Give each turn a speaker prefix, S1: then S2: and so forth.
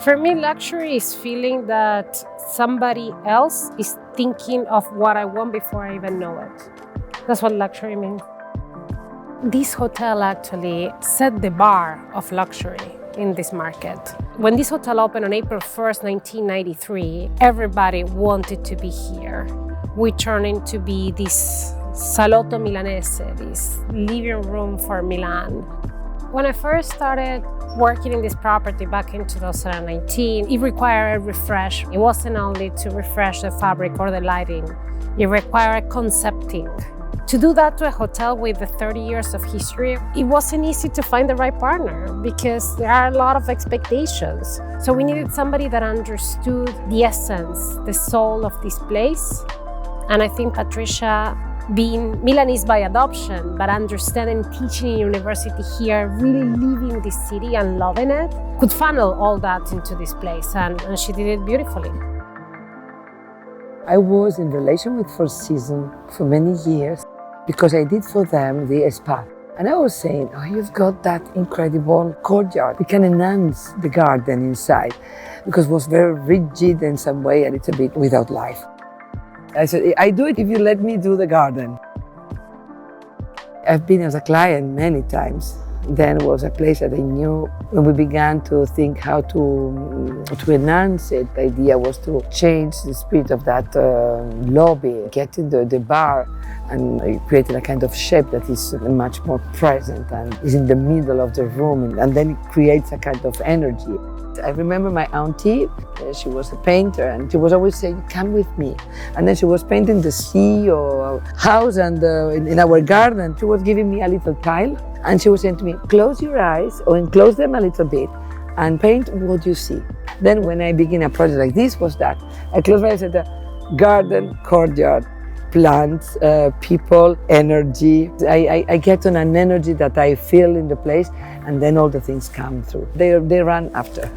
S1: For me, luxury is feeling that somebody else is thinking of what I want before I even know it. That's what luxury means. This hotel actually set the bar of luxury in this market. When this hotel opened on April 1st, 1993, everybody wanted to be here. We turned into be this salotto milanese, this living room for Milan. When I first started working in this property back in 2019, it required a refresh. It wasn't only to refresh the fabric or the lighting, it required concepting. To do that to a hotel with 30 years of history, it wasn't easy to find the right partner because there are a lot of expectations. So we needed somebody that understood the essence, the soul of this place. And I think Patricia, being Milanese by adoption, but understanding teaching in university here, really living this city and loving it, could funnel all that into this place, and she did it beautifully.
S2: I was in relation with Four Seasons for many years because I did for them the spa. And I was saying, oh, you've got that incredible courtyard. We can enhance the garden inside because it was very rigid in some way and it's a bit without life. I said, I do it if you let me do the garden. I've been as a client many times. Then was a place that I knew when we began to think how to enhance it. The idea was to change the spirit of that lobby, getting the bar and creating a kind of shape that is much more present and is in the middle of the room, and then it creates a kind of energy. I remember my auntie, she was a painter, and she was always saying, come with me. And then she was painting the sea or a house, and in our garden, she was giving me a little tile, and she was saying to me, close your eyes or enclose them a little bit and paint what you see. Then when I begin a project like this was that, I closed my eyes at the garden, courtyard, plants, people, energy. I get on an energy that I feel in the place, and then all the things come through. They run after.